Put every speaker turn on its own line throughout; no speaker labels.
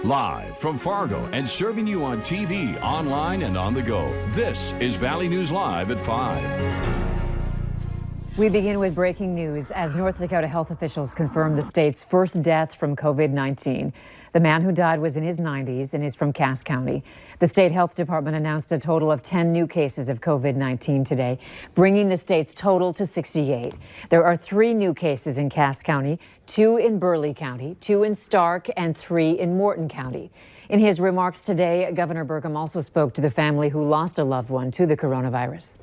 Live from Fargo and serving you on TV, online, and on the go. This is Valley News Live at 5.
We begin with breaking news as North Dakota health officials confirm the state's first death from COVID-19. The man who died was in his 90s and is from Cass County. The state health department announced a total of 10 new cases of COVID-19 today, bringing the state's total to 68. There are 3 new cases in Cass County, 2 in Burleigh County, 2 in Stark, and 3 in Morton County. In his remarks today, Governor Burgum also spoke to the family who lost a loved one to the coronavirus.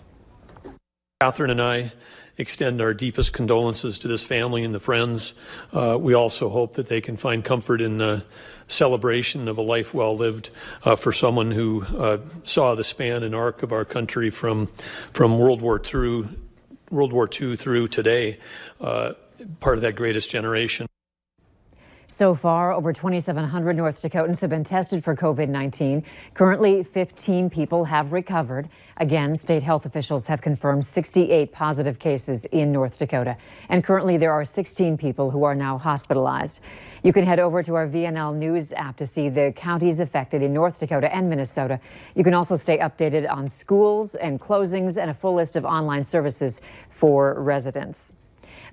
Catherine and I extend our deepest condolences to this family and the friends. We also hope that they can find comfort in the celebration of a life well lived for someone who saw the span and arc of our country from World War II through today, part of that greatest generation.
So far, over 2,700 North Dakotans have been tested for COVID-19. Currently, 15 people have recovered. Again, state health officials have confirmed 68 positive cases in North Dakota. And currently, there are 16 people who are now hospitalized. You can head over to our VNL News app to see the counties affected in North Dakota and Minnesota. You can also stay updated on schools and closings and a full list of online services for residents.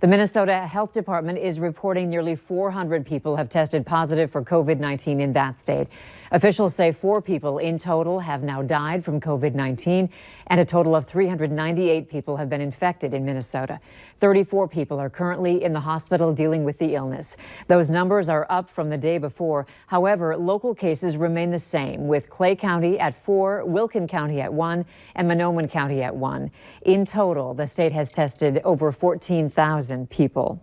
The Minnesota Health Department is reporting nearly 400 people have tested positive for COVID-19 in that state. Officials say 4 people in total have now died from COVID-19, and a total of 398 people have been infected in Minnesota. 34 people are currently in the hospital dealing with the illness. Those numbers are up from the day before. However, local cases remain the same, with Clay County at 4, Wilkin County at 1, and Monoman County at 1. In total, the state has tested over 14,000 people.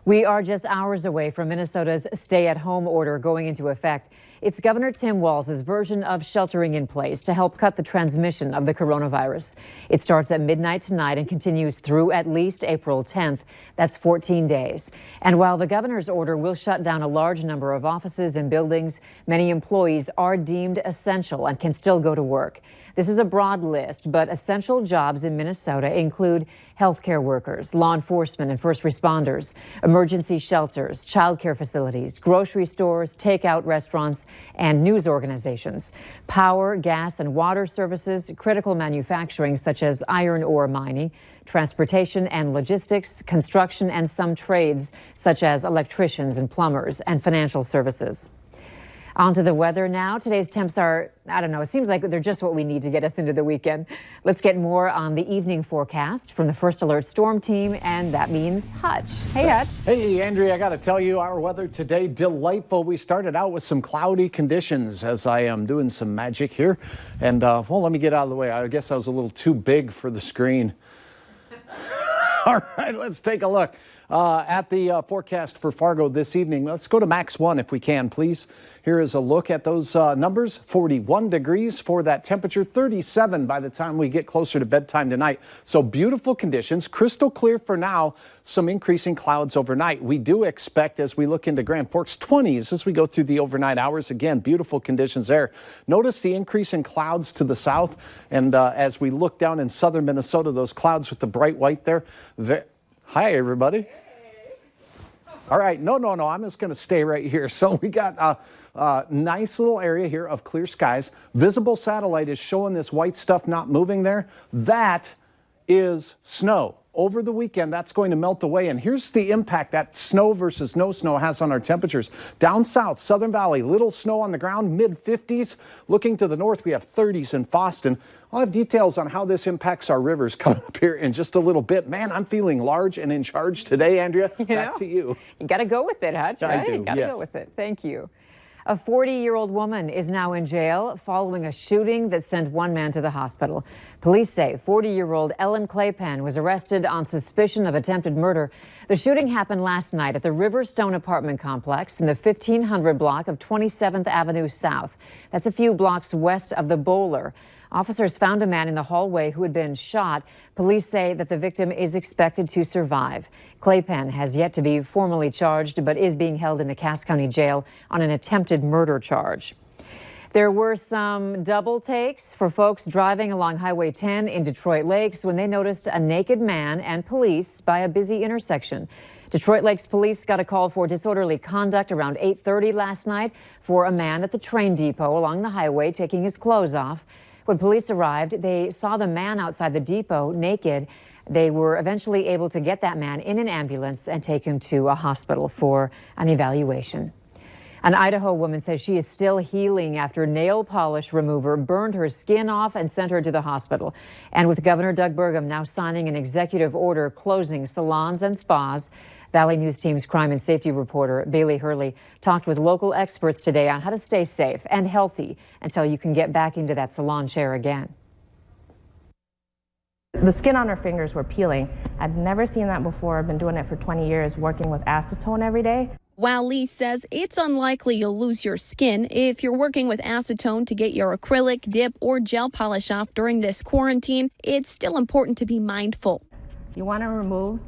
We are just hours away from Minnesota's stay-at-home order going into effect. It's Governor Tim Walz's version of sheltering in place to help cut the transmission of the coronavirus. It starts at midnight tonight and continues through at least April 10th. That's 14 days. And while the governor's order will shut down a large number of offices and buildings, many employees are deemed essential and can still go to work. This is a broad list, but essential jobs in Minnesota include healthcare workers, law enforcement and first responders, emergency shelters, childcare facilities, grocery stores, takeout restaurants, and news organizations, power, gas, and water services, critical manufacturing such as iron ore mining, transportation and logistics, construction, and some trades such as electricians and plumbers, and financial services. On to the weather now. Today's temps are, it seems like they're just what we need to get us into the weekend. Let's get more on the evening forecast from the First Alert Storm Team, and that means Hutch. Hey, Hutch.
Hey, Andrea, I got to tell you, our weather today, delightful. We started out with some cloudy conditions as I am doing some magic here. And, well, let me get out of the way. I guess I was a little too big for the screen. All right, let's take a look at the forecast for Fargo this evening. Let's go to Max 1 if we can, please. Here is a look at those numbers. 41 degrees for that temperature, 37 by the time we get closer to bedtime tonight. So beautiful conditions, crystal clear for now, some increasing clouds overnight. We do expect, as we look into Grand Forks, 20s as we go through the overnight hours. Again, beautiful conditions there. Notice the increase in clouds to the south, and as we look down in southern Minnesota, those clouds with the bright white there. Hi, everybody. All right, no, I'm just going to stay right here. So we got a nice little area here of clear skies. Visible satellite is showing this white stuff not moving there. That is snow. Over the weekend, that's going to melt away. And here's the impact that snow versus no snow has on our temperatures. Down south, Southern Valley, little snow on the ground, mid-50s. Looking to the north, we have 30s in Boston. I'll have details on how this impacts our rivers coming up here in just a little bit. Man, I'm feeling large and in charge today, Andrea. Back to you.
You got to go with it, Hutch, right?
I do,
You got to go with it. Thank you. A 40-year-old woman is now in jail following a shooting that sent one man to the hospital. Police say 40-year-old Ellen Claypan was arrested on suspicion of attempted murder. The shooting happened last night at the Riverstone apartment complex in the 1500 block of 27th Avenue South. That's a few blocks west of the Bowler. Officers found a man in the hallway who had been shot. Police say that the victim is expected to survive. Claypan has yet to be formally charged, but is being held in the Cass County Jail on an attempted murder charge. There were some double takes for folks driving along Highway 10 in Detroit Lakes when they noticed a naked man and police by a busy intersection. Detroit Lakes Police got a call for disorderly conduct around 8:30 last night for a man at the train depot along the highway taking his clothes off. When police arrived, they saw the man outside the depot naked. They were eventually able to get that man in an ambulance and take him to a hospital for an evaluation. An Idaho woman says she is still healing after nail polish remover burned her skin off and sent her to the hospital. And with Governor Doug Burgum now signing an executive order closing salons and spas, Valley News Team's crime and safety reporter Bailey Hurley talked with local experts today on how to stay safe and healthy until you can get back into that salon chair again.
The skin on her fingers were peeling. I've never seen that before. I've been doing it for 20 years, working with acetone every day.
While Lee says it's unlikely you'll lose your skin if you're working with acetone to get your acrylic, dip, or gel polish off during this quarantine, it's still important to be mindful.
You want to remove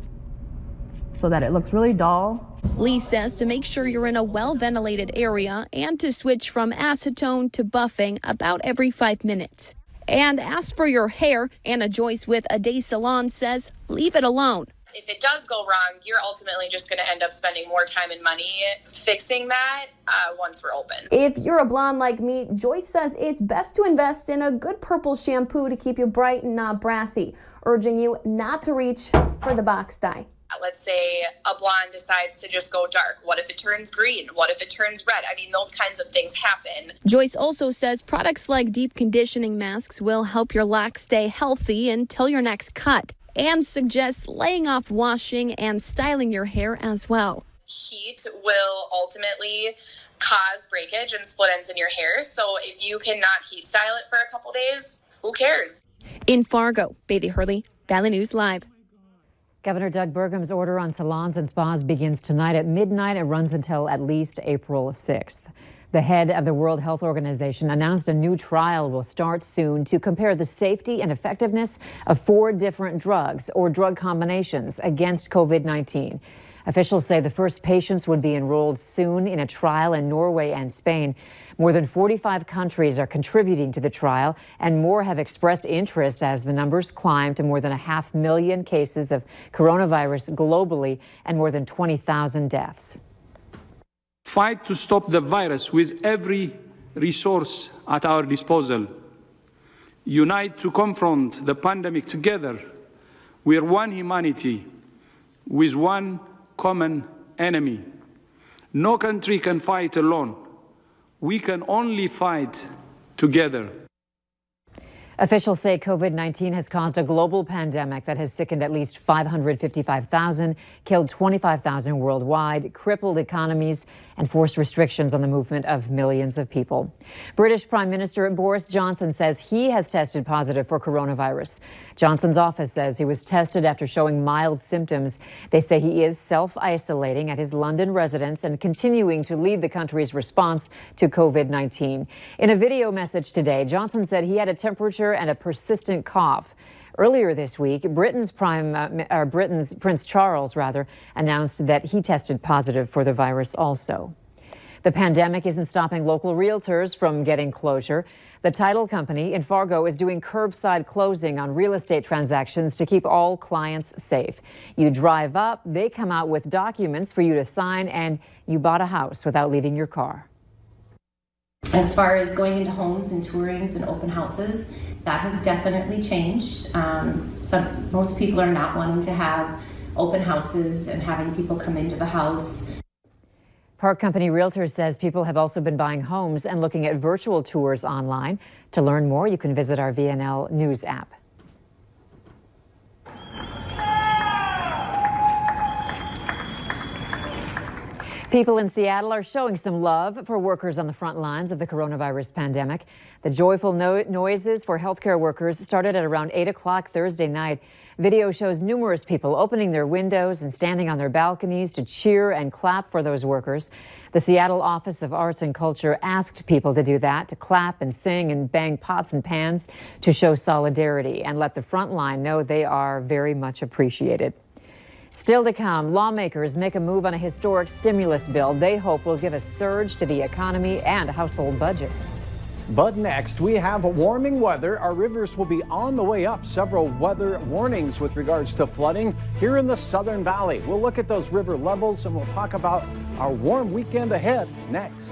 so that it looks really dull.
Lee says to make sure you're in a well-ventilated area and to switch from acetone to buffing about every 5 minutes. And as for your hair, Anna Joyce with A Day Salon says leave it alone.
If it does go wrong, you're ultimately just going to end up spending more time and money fixing that once we're open.
If you're a blonde like me, Joyce says it's best to invest in a good purple shampoo to keep you bright and not brassy, urging you not to reach for the box dye.
Let's say a blonde decides to just go dark. What if it turns green? What if it turns red? I mean, those kinds of things happen.
Joyce also says products like deep conditioning masks will help your locks stay healthy until your next cut, and suggests laying off washing and styling your hair as well.
Heat will ultimately cause breakage and split ends in your hair. So if you cannot heat style it for a couple days, who cares?
In Fargo, Bailey Hurley, Valley News Live.
Governor Doug Burgum's order on salons and spas begins tonight at midnight and runs until at least April 6th. The head of the World Health Organization announced a new trial will start soon to compare the safety and effectiveness of 4 different drugs or drug combinations against COVID-19. Officials say the first patients would be enrolled soon in a trial in Norway and Spain. More than 45 countries are contributing to the trial, and more have expressed interest as the numbers climb to more than 500,000 cases of coronavirus globally and more than 20,000 deaths.
Fight to stop the virus with every resource at our disposal. Unite to confront the pandemic together. We are one humanity with one common enemy. No country can fight alone. We can only fight together.
Officials say COVID-19 has caused a global pandemic that has sickened at least 555,000, killed 25,000 worldwide, crippled economies, and forced restrictions on the movement of millions of people. British Prime Minister Boris Johnson says he has tested positive for coronavirus. Johnson's office says he was tested after showing mild symptoms. They say he is self-isolating at his London residence and continuing to lead the country's response to COVID-19. In a video message today, Johnson said he had a temperature and a persistent cough. Earlier this week, Britain's Prince Charles announced that he tested positive for the virus also. The pandemic isn't stopping local realtors from getting closure. The title company in Fargo is doing curbside closing on real estate transactions to keep all clients safe. You drive up, they come out with documents for you to sign, and you bought a house without leaving your car.
As far as going into homes and tourings and open houses, that has definitely changed. Most people are not wanting to have open houses and having people come into the house.
Park Company Realtors says people have also been buying homes and looking at virtual tours online. To learn more, you can visit our VNL News app. People in Seattle are showing some love for workers on the front lines of the coronavirus pandemic. The joyful noises for healthcare workers started at around 8 o'clock Thursday night. Video shows numerous people opening their windows and standing on their balconies to cheer and clap for those workers. The Seattle Office of Arts and Culture asked people to do that, to clap and sing and bang pots and pans to show solidarity and let the front line know they are very much appreciated. Still to come, lawmakers make a move on a historic stimulus bill they hope will give a surge to the economy and household budgets.
But next, we have warming weather. Our rivers will be on the way up. Several weather warnings with regards to flooding here in the Southern Valley. We'll look at those river levels and we'll talk about our warm weekend ahead next.